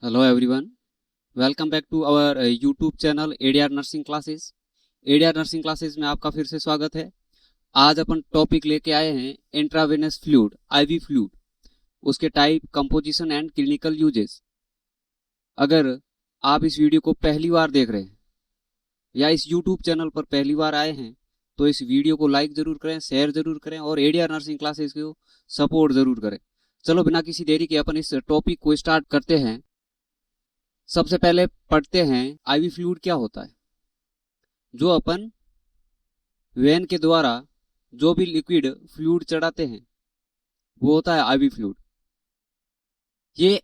Hello everyone, welcome back to our YouTube channel ADR nursing classes. ADR nursing classes में आपका फिर से स्वागत है। आज अपन टॉपिक लेके आए हैं इंट्रावेनस फ्लूइड, आईवी फ्लूइड, उसके type, composition and clinical uses. अगर आप इस वीडियो को पहली बार देख रहे हैं या इस यूट्यूब चैनल पर पहली बार आए हैं तो इस वीडियो को लाइक जरूर करें, शेयर जरूर करें और एडीआर नर्सिंग क्लासेस को सपोर्ट जरूर करें। चलो बिना किसी देरी के अपन इस टॉपिक को स्टार्ट करते हैं। सबसे पहले पढ़ते हैं आईवी फ्लूइड क्या होता है। जो अपन वेन के द्वारा जो भी लिक्विड फ्लूइड चढ़ाते हैं वो होता है आईवी फ्लूइड। ये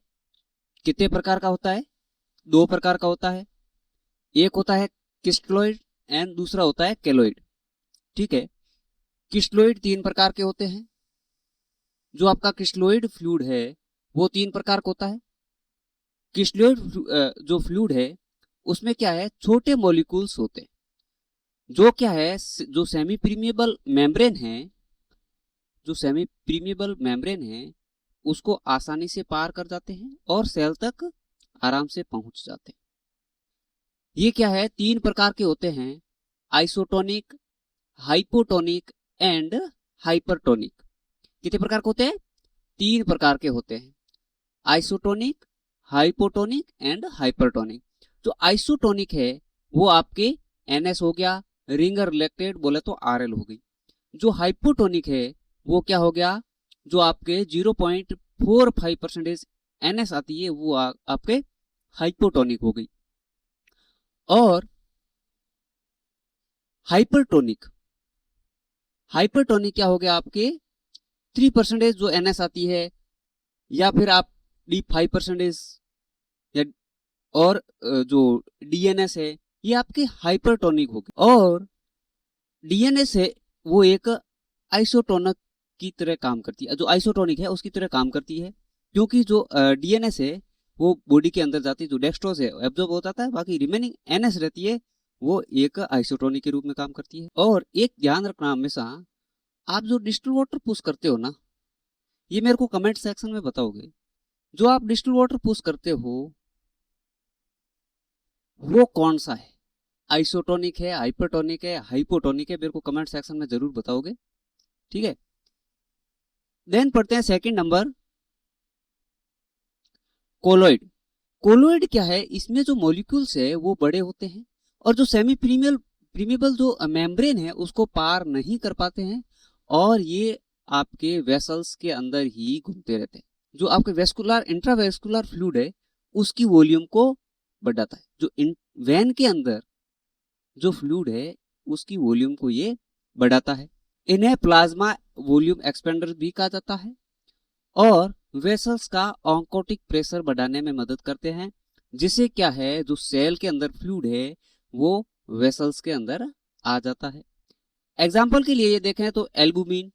कितने प्रकार का होता है? दो प्रकार का होता है। एक होता है क्रिस्टलोइड एंड दूसरा होता है केलोइड। ठीक है, क्रिस्टलोइड तीन प्रकार के होते हैं। जो आपका क्रिस्टलोइड फ्लूइड है वो तीन प्रकार का होता है। क्रिस्टलोइड जो फ्लूइड है उसमें क्या है, छोटे मॉलिक्यूल्स होते हैं जो क्या है, जो सेमी प्रीमिएबल मेम्ब्रेन है, जो सेमी प्रीमिएबल मेम्ब्रेन है उसको आसानी से पार कर जाते हैं और सेल तक आराम से पहुंच जाते हैं। ये क्या है, तीन प्रकार के होते हैं, आइसोटोनिक, हाइपोटोनिक एंड हाइपरटोनिक। कितने प्रकार के होते हैं? तीन प्रकार के होते हैं, आइसोटोनिक, हाइपोटोनिक एंड हाइपरटोनिक। जो आइसोटोनिक है वो आपके एनएस हो गया, रिंगर रिलेक्टेड बोले तो आरएल हो गई। जो हाइपोटोनिक है वो क्या हो गया, जो आपके 0.45% एनएस आती है वो आपके हाइपोटोनिक हो गई। और हाइपरटोनिक, हाइपरटोनिक क्या हो गया, आपके 3% जो एनएस आती है या फिर आप डी 5% या और जो डीएनएस है ये आपके हाइपरटोनिक हो गए। और डीएनएस है वो एक आइसोटोनिक की तरह काम करती है, जो आइसोटोनिक है उसकी तरह काम करती है, क्योंकि जो डीएनएस है वो बॉडी के अंदर जाती है, जो डेक्सट्रोज है एब्जॉर्ब हो जाता है, बाकी रिमेनिंग एनएस रहती है वो एक आइसोटोनिक के रूप में काम करती है। और एक ध्यान रखना हमेशा, आप जो डिस्टिल वाटर पुश करते हो ना, ये मेरे को कमेंट सेक्शन में बताओगे, जो आप डिस्टिल वाटर पुश करते हो वो कौन सा है, आइसोटोनिक है, हाइपरटोनिक है, हाइपोटोनिक है? मेरे को कमेंट सेक्शन में जरूर बताओगे। ठीक है, देन पढ़ते हैं सेकंड नंबर, कोलोइड। कोलोइड क्या है, इसमें जो मॉलिक्यूल्स है वो बड़े होते हैं और जो सेमी प्रीमिबल जो मेम्ब्रेन है उसको पार नहीं कर पाते हैं और ये आपके वेसल्स के अंदर ही घूमते रहते हैं। जो आपके वेस्कुलर इंट्रावेस्कुलर फ्लूइड है उसकी वॉल्यूम को बढ़ाता है। जो वेन के अंदर जो फ्लूइड है उसकी वॉल्यूम को ये बढ़ाता है। इन्हें प्लाज्मा वॉल्यूम एक्सपेंडर भी कहा जाता है और वेसल्स का ऑन्कोटिक प्रेशर बढ़ाने में मदद करते हैं, जिससे क्या है, जो सेल के अंदर फ्लूइड है वो वेसल्स के अंदर आ जाता है। एग्जाम्पल के लिए ये देखें तो albumin,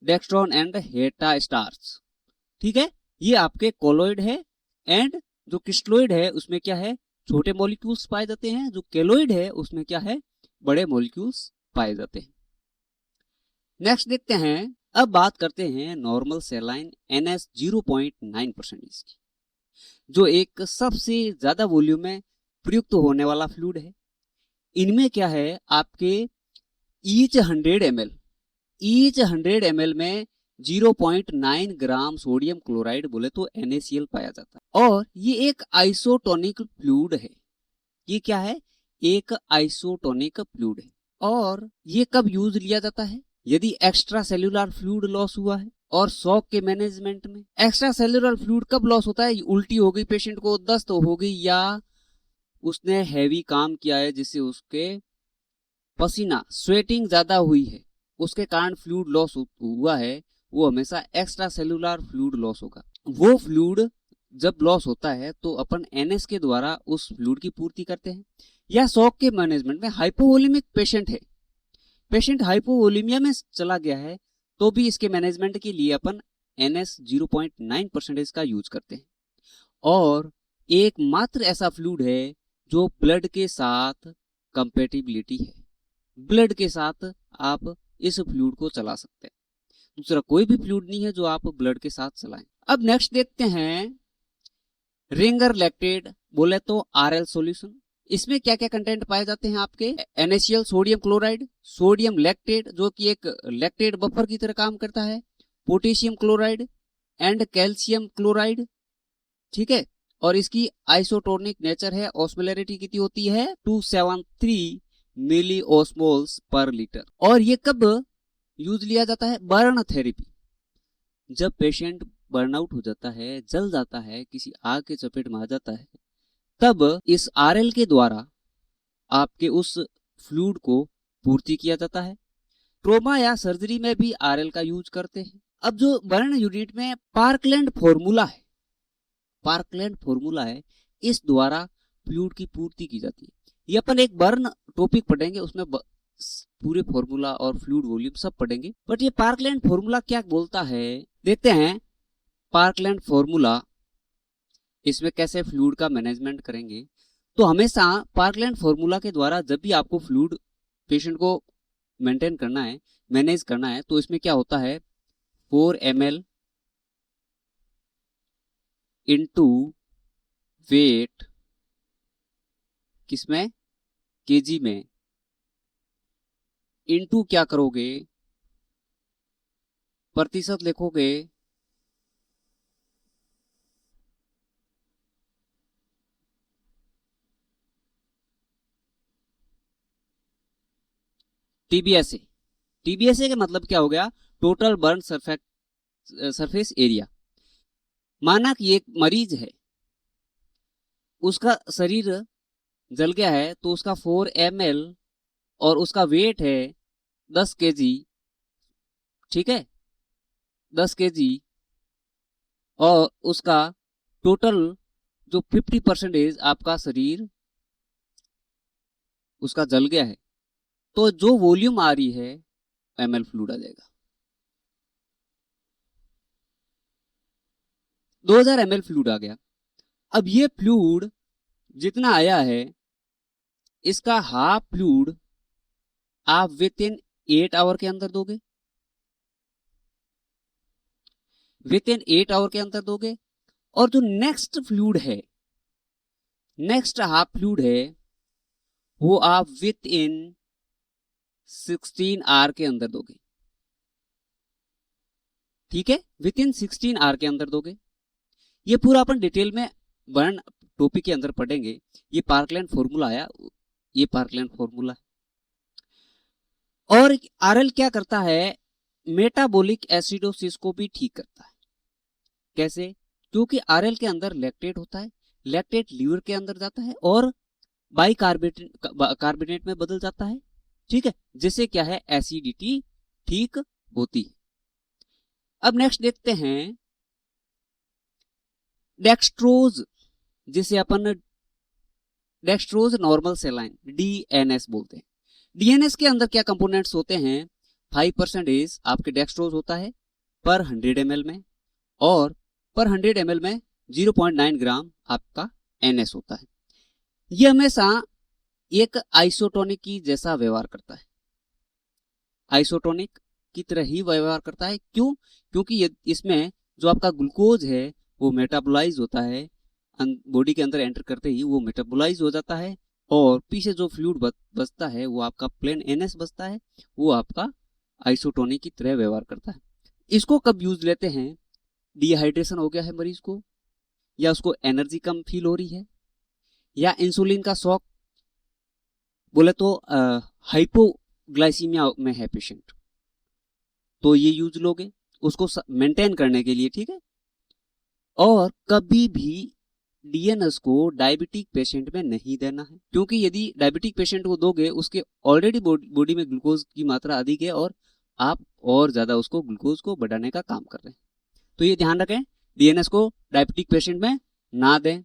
dextran and Heta starch. ठीक है, ये आपके कोलोइड है। एंड जो क्रिस्टलोइड है उसमें क्या है, छोटे मॉलिक्यूल्स पाए जाते हैं। जो केलोइड है उसमें क्या है, बड़े मॉलिक्यूल्स पाए जाते हैं। नेक्स्ट देखते हैं, अब बात करते हैं नॉर्मल सेलाइन एनएस 0.9% की, जो एक सबसे ज्यादा वॉल्यूम में प्रयुक्त होने वाला फ्लूइड है। इनमें क्या है, आपके ईच 100 ml में 0.9 ग्राम सोडियम क्लोराइड बोले तो NaCl पाया जाता है। और ये एक आइसोटोनिक फ्लूइड है। ये क्या है, एक आइसोटोनिक फ्लूइड है। और ये कब यूज लिया जाता है, यदि एक्स्ट्रा सेल्यूलर फ्लूइड लॉस हुआ है और शॉक के मैनेजमेंट में। एक्स्ट्रा सेल्यूलर फ्लूइड कब लॉस होता है, उल्टी हो गई पेशेंट को, दस्त हो गई, या उसने हैवी काम किया है जिससे उसके पसीना स्वेटिंग ज्यादा हुई है उसके कारण फ्लूइड लॉस हुआ है, वो हमेशा एक्स्ट्रा सेल्यूलर फ्लूइड लॉस होगा। वो फ्लूइड जब लॉस होता है तो अपन एनएस के द्वारा उस फ्लूइड की पूर्ति करते हैं। या शॉक के मैनेजमेंट में हाइपोवोलेमिक पेशेंट है, पेशेंट हाइपोवोलेमिया में चला गया है, तो भी इसके मैनेजमेंट के लिए अपन एनएस 0.9% का यूज करते हैं। और एकमात्र ऐसा फ्लूइड है जो ब्लड के साथ कंपेटिबिलिटी है, ब्लड के साथ आप इस फ्लूइड को चला सकते हैं। दूसरा कोई भी फ्लूइड नहीं है जो आप ब्लड के साथ चलाएं। अब नेक्स्ट देखते हैं रिंगर लैक्टेट बोले तो आरएल सॉल्यूशन। इसमें क्या क्या कंटेंट पाए जाते हैं आपके, NaCl sodium chloride, sodium lactate जो कि एक लैक्टेट बफर की तरह काम करता है, potassium chloride and calcium chloride, ठीक है। और इसकी आइसोटोनिक नेचर है, ऑस्मोलैरिटी कितनी होती है 273 मिली ऑस्मोल्स पर लीटर। और ये कब यूज लिया जाता है, बर्न थेरेपी। जब पेशेंट बर्नआउट हो जाता है, जल जाता है, किसी आग के चपेट में आ जाता है, तब इस आरएल के द्वारा आपके उस फ्लूइड को पूर्ति किया जाता है। ट्रोमा या सर्जरी में भी आरएल का यूज करते हैं। अब जो बर्न यूनिट में पार्कलैंड फॉर्मूला है, पार्कलैंड फॉर्मूला है, इस द्वारा फ्लूइड की पूर्ति की जाती है। ये अपन एक बर्न टॉपिक पढ़ेंगे, उसमें पूरे फॉर्मूला और फ्लूइड वॉल्यूम सब पढ़ेंगे। बट ये पार्कलैंड फॉर्मूला क्या बोलता है, देखते हैं। पार्कलैंड फॉर्मूला, इसमें कैसे फ्लूइड का मैनेजमेंट करेंगे। तो हमेशा पार्कलैंड फॉर्मूला के द्वारा जब भी आपको फ्लूइड पेशेंट को मेंटेन करना है, मैनेज करना है, तो इसमें क्या होता है 4 ml इंटू वेट, किसमें, केजी में, इंटू क्या करोगे, प्रतिशत लिखोगे, टीबीएसए। टीबीएसए का मतलब क्या हो गया, टोटल बर्न सरफेस एरिया। माना कि एक मरीज है, उसका शरीर जल गया है, तो उसका 4 ml और उसका वेट है 10 kg, ठीक है, 10 kg, और उसका टोटल जो 50% आपका शरीर उसका जल गया है, तो जो वॉल्यूम आ रही है ml फ्लूइड आ जाएगा। 2000 ml फ्लूइड आ गया। अब ये फ्लूइड जितना आया है, इसका हाफ फ्लूइड आप विद इन 8 आवर के अंदर दोगे, विद इन 8 आवर के अंदर दोगे। और जो नेक्स्ट फ्लूइड है, नेक्स्ट हाफ फ्लूइड है, वो आप विद इन 16 आवर के अंदर दोगे, ठीक है, विद इन 16 आवर के अंदर दोगे। ये पूरा अपन डिटेल में बर्न टॉपिक के अंदर पढ़ेंगे। ये पार्कलैंड फॉर्मूला आया, ये पार्कलैंड फॉर्मूला। और आरएल क्या करता है, मेटाबॉलिक एसिडोसिस को भी ठीक करता है। कैसे, क्योंकि आरएल के अंदर लैक्टेट होता है, लैक्टेट लीवर के अंदर जाता है और बाइकार्बोनेट में बदल जाता है, ठीक है, जिससे क्या है एसिडिटी ठीक होती है। अब नेक्स्ट देखते हैं डेक्सट्रोज, जिसे अपन डेक्सट्रोज नॉर्मल सेलाइन डीएनएस बोलते हैं। डीएनएस के अंदर क्या कंपोनेंट्स होते हैं, 5% आपके डेक्सट्रोज होता है पर 100 ml में, और पर 100 ml में 0.9 ग्राम आपका एनएस होता है। यह हमेशा एक आइसोटोनिक की जैसा व्यवहार करता है, आइसोटोनिक की तरह ही व्यवहार करता है। क्यों, क्योंकि इसमें जो आपका ग्लूकोज है वो मेटाबोलाइज होता है, बॉडी के अंदर एंटर करते ही वो मेटाबोलाइज हो जाता है, और पीछे जो फ्लूइड बचता है वो आपका प्लेन एनएस बचता है, वो आपका आइसोटोनिक की तरह व्यवहार करता है। इसको कब यूज लेते हैं, डिहाइड्रेशन हो गया है मरीज को, या उसको एनर्जी कम फील हो रही है, या इंसुलिन का शॉक, बोले तो हाइपोग्लाइसीमिया में है पेशेंट, तो ये यूज लोगे उसको मेंटेन करने के लिए, ठीक है। और कभी भी डीएनएस को डायबिटिक पेशेंट में नहीं देना है, क्योंकि यदि डायबिटिक पेशेंट को दोगे, उसके ऑलरेडी बॉडी में ग्लूकोज की मात्रा अधिक है और आप और ज्यादा उसको ग्लूकोज को बढ़ाने का काम कर रहे हैं। तो ये ध्यान रखें, डीएनएस को डायबिटिक पेशेंट में ना दें।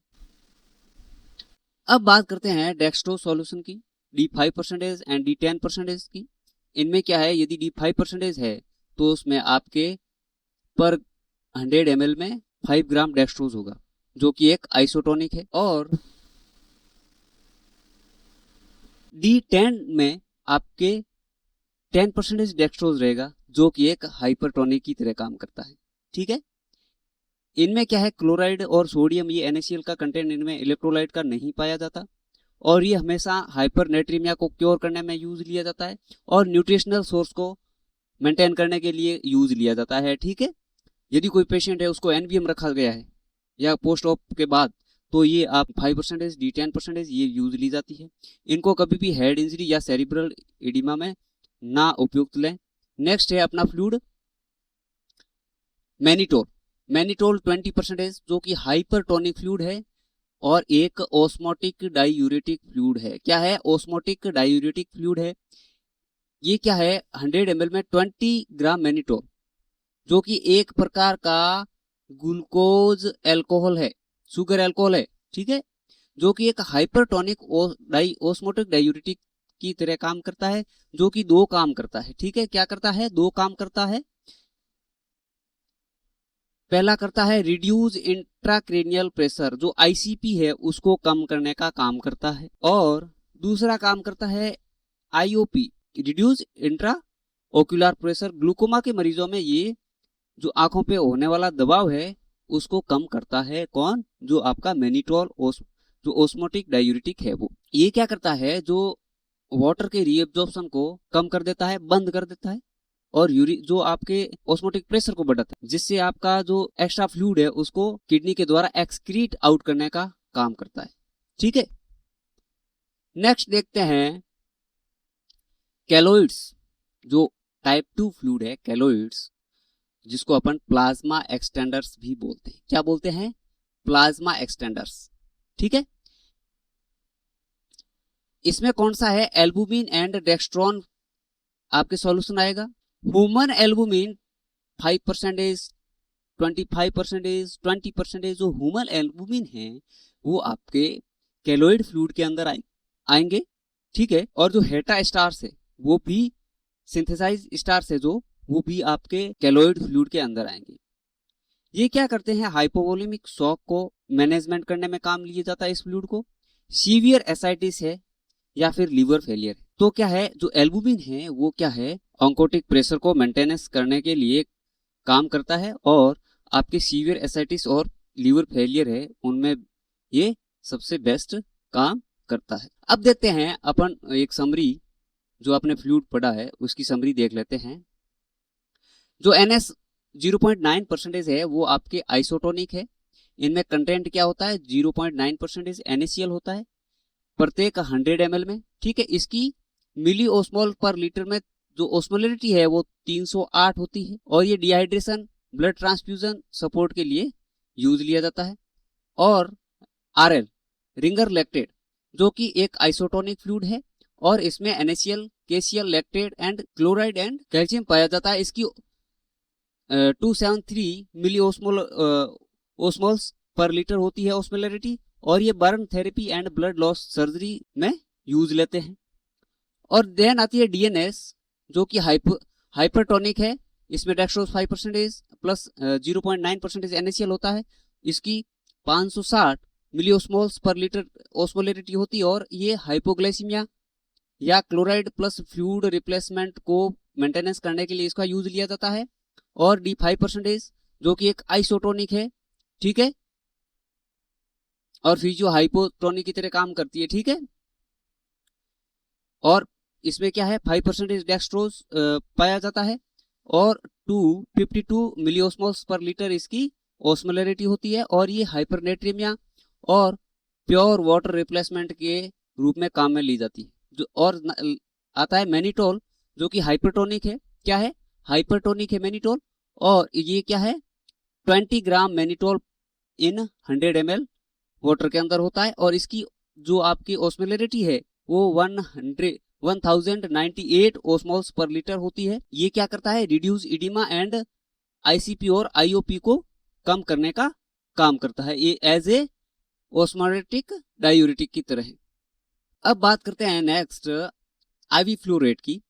अब बात करते हैं डेक्सट्रो सॉल्यूशन की, D5% एंड D10% की। इनमें क्या है, यदि D5% है तो उसमें आपके पर 100 ml में 5 ग्राम डेक्सट्रोज होगा, जो कि एक आइसोटोनिक है। और D10 में आपके 10% डेक्सट्रोज रहेगा, जो कि एक हाइपरटोनिक की तरह काम करता है, ठीक है। इनमें क्या है, क्लोराइड और सोडियम, ये NaCl का कंटेंट इनमें इलेक्ट्रोलाइट का नहीं पाया जाता, और ये हमेशा हाइपरनेट्रीमिया को क्योर करने में यूज लिया जाता है और न्यूट्रिशनल सोर्स को मेंटेन करने के लिए यूज लिया जाता है। ठीक है, यदि कोई पेशेंट है उसको NVM रखा गया है या पोस्ट ऑप के बाद, तो ये आप 5% डी 10% ये यूज ली जाती है। इनको कभी भी हेड इंजरी या सेरिब्रल एडिमा में ना उपयुक्त लें। नेक्स्ट है अपना फ्लूइड मैनिटोल। मैनिटोल 20% जो कि हाइपरटोनिक फ्लूइड है और एक ऑस्मोटिक डाइयूरेटिक फ्लूइड है। क्या है? ऑस्मोटिक डाइयूरेटिक फ्लूइड है। ये क्या है? 100 ml में 20 ग्राम मैनिटोल, जो कि एक प्रकार का ग्लूकोज एल्कोहल है, शुगर एल्कोहल है। ठीक है, जो कि एक हाइपरटोनिक ऑस्मोटिक डाइयूरेटिक की तरह काम करता है, जो कि दो काम करता है। ठीक है, क्या करता है? दो काम करता है। पहला करता है रिड्यूस इंट्राक्रेनियल प्रेशर, जो ICP है उसको कम करने का काम करता है, और दूसरा काम करता है IOP, reduce intra ocular pressure. Glaucoma के मरीजों में ये जो आंखों पे होने वाला दबाव है उसको कम करता है। कौन? जो आपका मैनिटोल, जो ऑस्मोटिक डाइयूरेटिक है वो। ये क्या करता है? जो वाटर के रीएब्जॉर्प्शन को कम कर देता है, बंद कर देता है, और जो आपके ऑस्मोटिक प्रेशर को बढ़ाता है, जिससे आपका जो एक्स्ट्रा फ्लूइड है उसको किडनी के द्वारा एक्सक्रीट आउट करने का काम करता है। ठीक है, नेक्स्ट देखते हैं कैलोइड्स। जो टाइप 2 फ्लूइड है कैलोइड्स, जिसको अपन प्लाज्मा एक्सटेंडर्स भी बोलते हैं। क्या बोलते हैं? Plasma extenders. ठीक है, इसमें कौन सा है? एल्बुमिन एंड डेक्स्ट्रॉन आपके सॉल्यूशन आएगा। Human albumin 5%, 25%, 20%। जो ह्यूमन एल्बुमिन है वो आपके कैलोइड फ्लूइड के अंदर आएंगे। ठीक है, और जो हेटा स्टार्स है वो भी सिंथेसाइज स्टार्स है, जो वो भी आपके कैलोइड फ्लूइड के अंदर आएंगे। ये क्या करते हैं? हाइपोवोलेमिक शॉक को मैनेजमेंट करने में काम लिया जाता है इस फ्लूइड को। सीवियर एसाइटिस है या फिर लीवर फेलियर है, तो क्या है? जो एल्बुमिन है वो क्या है? ऑन्कोटिक प्रेशर को मेंटेनेंस करने के लिए काम करता है, और आपके सीवियर एसाइटिस और लीवर फेलियर है उनमें ये सबसे बेस्ट काम करता है। अब देखते हैं अपन एक समरी, जो आपने फ्लूइड पढ़ा है उसकी समरी देख लेते हैं। जो NS 0.9% है वो आपके आइसोटोनिक है। इनमें कंटेंट क्या होता है? 0.9% NaCl होता है प्रत्येक 100 ml में। ठीक है, इसकी मिली ओस्मोल पर लीटर में जो ओस्मोलरिटी है वो 308 होती है, और ये डिहाइड्रेशन, ब्लड ट्रांसफ्यूजन सपोर्ट के लिए यूज लिया जाता है। और RL रिंगर लैक्टेट, जो कि एक आइसोटोनिक फ्लूइड है, और इसमें NaCl, KCl, lactate and chloride and calcium पाया जाता है। इसकी 273 मिली ओस्मोल्स पर लीटर होती है ओस्मोलरिटी, और ये burn therapy and blood loss surgery में यूज लेते हैं। और देन आती है DNS, जो कि हाइपरटोनिक है। इसमें डेक्स्ट्रोज 5% प्लस 0.9% NaCl होता है। इसकी 560 मिली ओस्मोल्स पर लीटर ओस्मोलरिटी होती है, और ये हाइपोग्लाइसीमिया या क्लोराइड प्लस फ्लूइड रिप्लेसमेंट को मेंटेनेंस करने के लिए इसका यूज लिया जाता है। और D5% जो कि एक आइसोटोनिक है। ठीक है, और फिजियो हाइपोटोनिक की तरह काम करती है। ठीक है, और इसमें क्या है? 5% डेक्स्ट्रोज पाया जाता है, और 252 मिलीओस्मोल्स पर लीटर इसकी ओस्मोलरिटी होती है, और ये हाइपरनेट्रीमिया और प्योर वाटर रिप्लेसमेंट के रूप में काम में ली जाती है। जो और आता है मैनिटोल, जो कि हाइपरटोनिक है। क्या है? हाइपरटोनिक है मैनिटोल, और ये क्या है? 20 ग्राम मैनिटोल इन 100 ml वाटर के अंदर होता है, और इसकी जो आपकी ओस्मोलरिटी है वो 1098 ओस्मोल्स पर लीटर होती है। ये क्या करता है? रिड्यूस इडिमा एंड ICP और IOP को कम करने का काम करता है। ये एज ए ओस्मोटिक डायूरेटिक की तरह है। अब बात करते हैं नेक्स्ट IV फ्लो रेट की।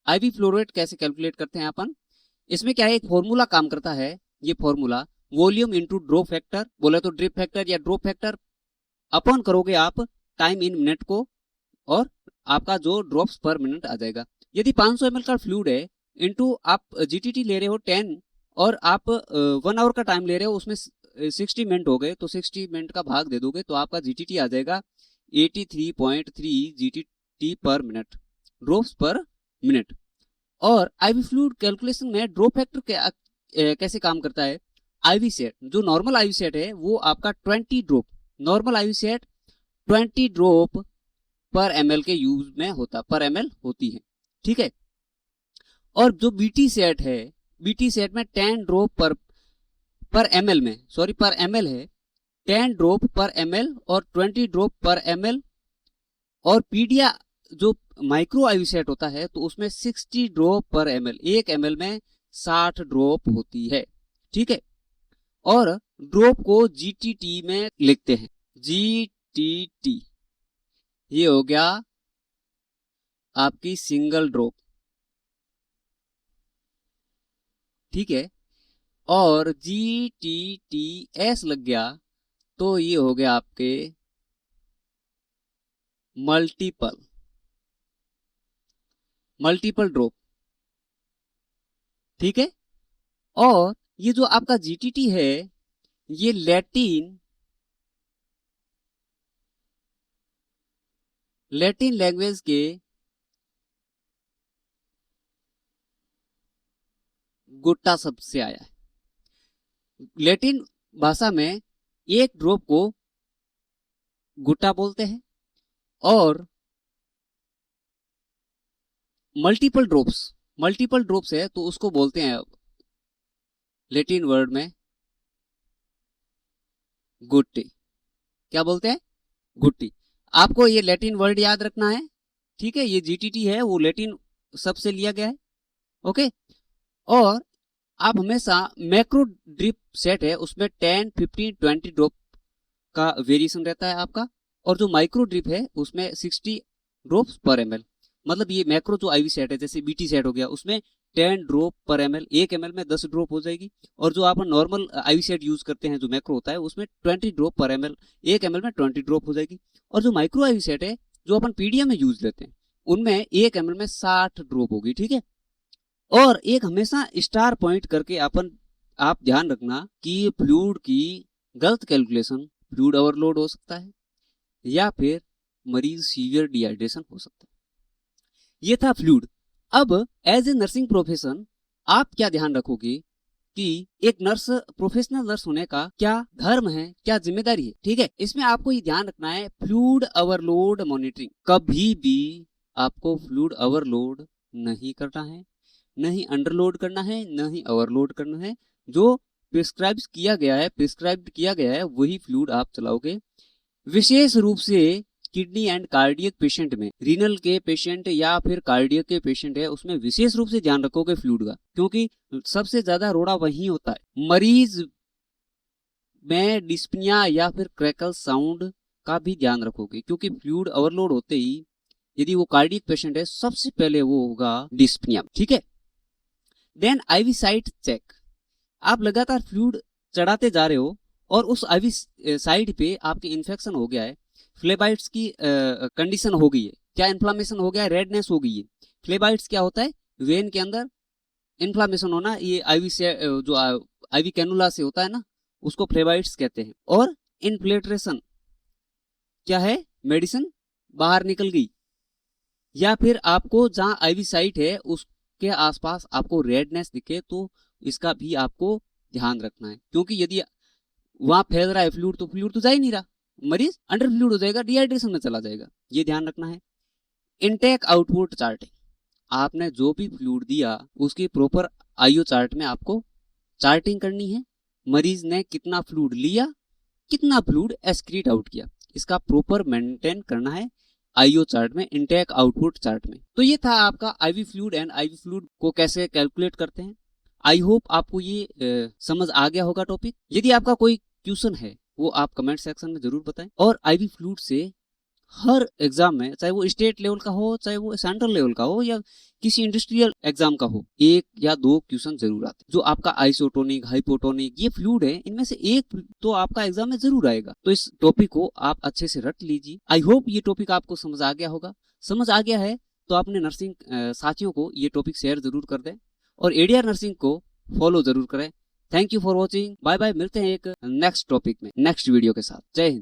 IV फ्लो रेट कैसे कैलकुलेट करते हैं अपन? इसमें क्या है? एक फॉर्मूला काम करता है। ये formula volume into drop factor, बोले तो ड्रिप फैक्टर या ड्रॉप फैक्टर, अपन करोगे आप टाइम इन मिनट को, और आपका जो ड्रॉप्स पर मिनट आ जाएगा। यदि 500 ml का फ्लूइड है, इंटू आप GTT ले रहे हो 10, और आप 1 आवर का टाइम ले रहे हो, उसमें 60 मिनट हो गए तो 60 मिनट का भाग दे दोगे तो आपका जीटीटी आ जाएगा 83.3 जीटीटी पर मिनट, ड्रॉप्स पर मिनट। और आईवी फ्लूइड कैलकुलेशन में ड्रॉप फैक्टर कैसे काम करता है? आईवी सेट, जो नॉर्मल आईवी सेट है वो आपका 20 drop, normal IV set 20 drop पर एमएल के यूज में होता, पर एमएल होती है, ठीक है। और जो बीटी सेट है, बीटी सेट में 10 ड्रॉप पर एमएल में, सॉरी पर एमएल है 10 ड्रॉप पर एमएल और 20 ड्रॉप पर एमएल। और पीडिया जो माइक्रो आईवी सेट होता है तो उसमें 60 ड्रॉप पर एमएल, एक एमएल में 60 ड्रॉप होती है, ठीक है। और ड्रॉप को जीटीटी में लिखते हैं, जीटीटी, ये हो गया आपकी सिंगल ड्रॉप, ठीक है। और जीटीटीएस लग गया तो ये हो गया आपके मल्टीपल ड्रॉप, ठीक है। और ये जो आपका जीटीटी है ये लैटिन लैंग्वेज के गुट्टा शब्द से आया है। लैटिन भाषा में एक ड्रॉप को गुट्टा बोलते हैं और मल्टीपल ड्रॉप्स है तो उसको बोलते हैं लैटिन वर्ड में गुट्टी। क्या बोलते हैं? गुट्टी। आपको ये लैटिन वर्ड याद रखना है, ठीक है। ये जीटीटी है वो लैटिन शब्द से लिया गया है, ओके। और आप हमेशा मैक्रो ड्रिप सेट है उसमें 10, 15, 20 ड्रॉप का वेरिएशन रहता है आपका। और जो माइक्रो ड्रिप है उसमें 60 ड्रॉप्स पर एमएल। मतलब ये मैक्रो जो आईवी सेट है जैसे बीटी सेट हो गया उसमें 10 ड्रॉप पर एमएल, एक एमएल में 10 ड्रॉप हो जाएगी। और जो आप नॉर्मल आईवी सेट यूज करते हैं जो मैक्रो होता है उसमें 20 ड्रॉप पर एमएल, एक एमएल में 20 ड्रॉप हो जाएगी। और जो माइक्रो आईवी सेट है जो अपन पीडीएम में यूज लेते हैं उनमें एक एमएल में 60 ड्रॉप होगी, ठीक है। और एक हमेशा स्टार पॉइंट करके आप ध्यान रखना कि फ्लूइड की गलत कैलकुलेशन, फ्लूइड ओवरलोड हो सकता है या फिर मरीज सीवियर डिहाइड्रेशन हो सकता है। ये था फ्लूइड। अब एज ए नर्सिंग प्रोफेशन आप क्या ध्यान रखोगे कि एक नर्स, प्रोफेशनल नर्स होने का क्या धर्म है, क्या जिम्मेदारी है, ठीक है। इसमें आपको ये ध्यान रखना है फ्लूइड ओवरलोड मॉनिटरिंग, कभी भी आपको फ्लूइड ओवरलोड नहीं करना है, नहीं अंडरलोड करना है, नहीं ओवरलोड करना है। जो प्रिस्क्राइब किया गया है वही फ्लूइड आप चलाओगे। विशेष रूप से किडनी एंड कार्डियक पेशेंट में, रीनल के पेशेंट या फिर कार्डियक के पेशेंट है उसमें विशेष रूप से ध्यान रखोगे फ्लूइड का, क्योंकि सबसे ज्यादा रोड़ा वहीं होता है। मरीज में डिस्पनिया या फिर क्रैकल साउंड का भी ध्यान रखोगे, क्योंकि फ्लूइड ओवरलोड होते ही यदि वो कार्डियक पेशेंट है सबसे पहले वो होगा डिस्पनिया, ठीक है। Then IV site check. आप लगातार फ्लूइड चढ़ाते जा रहे हो और उस आईवी साइट पे आपके इन्फेक्शन हो गया है, फ्लेबाइट्स की कंडीशन हो गई है, क्या इन्फ्लामेशन हो गया है, रेडनेस हो गई है। फ्लेबाइट्स क्या होता है? वेन के अंदर इन्फ्लामेशन होना, ये आईवी से जो आईवी कैनुला से होता है ना उसको फ्लेबाइट्स कहते हैं। और इनफ्लेट्रेशन क्या है? मेडिसिन बाहर निकल गई, या फिर आपको जहां आईवी साइट है उसके आसपास आपको रेडनेस दिखे तो इसका भी आपको ध्यान रखना है, क्योंकि यदि वहां फैल रहा है फ्लूइड तो फ्लूइड तो जा ही नहीं रहा, मरीज अंडर फ्लूइड हो जाएगा, डिहाइड्रेशन में चला जाएगा, ये ध्यान रखना है। इनटेक आउटपुट चार्टिंग, आपने जो भी फ्लूइड दिया उसकी प्रॉपर आईओ चार्ट में आपको चार्टिंग करनी है। मरीज ने कितना फ्लूइड लिया, कितना फ्लूइड एक्सक्रीट आउट किया, इसका प्रॉपर मेंटेन करना है आईओ चार्ट में, इनटेक आउटपुट चार्ट में। तो ये था आपका IV fluid and IV fluid को कैसे कैलकुलेट करते हैं। आई होप आपको ये समझ आ गया होगा टॉपिक। यदि आपका कोई क्वेश्चन है वो आप कमेंट सेक्शन में जरूर बताएं। और आईवी फ्लूइड से हर एग्जाम में, चाहे वो स्टेट लेवल का हो, चाहे वो सेंट्रल लेवल का हो, या किसी इंडस्ट्रियल एग्जाम का हो, 1 या 2 क्वेश्चन जरूर आते हैं। जो आपका आइसोटोनिक, हाइपोटोनिक, ये फ्लूइड है, इनमें से एक तो आपका एग्जाम में जरूर आएगा। तो इस टॉपिक को आप अच्छे से रट लीजिए। आई होप ये टॉपिक आपको समझ आ गया होगा। समझ आ गया है तो अपने नर्सिंग साथियों को ये टॉपिक शेयर जरूर कर दें और एडीआर नर्सिंग को फॉलो जरूर करें। Thank you for watching, bye bye. मिलते हैं एक नेक्स्ट टॉपिक में, नेक्स्ट वीडियो के साथ। जय हिंद।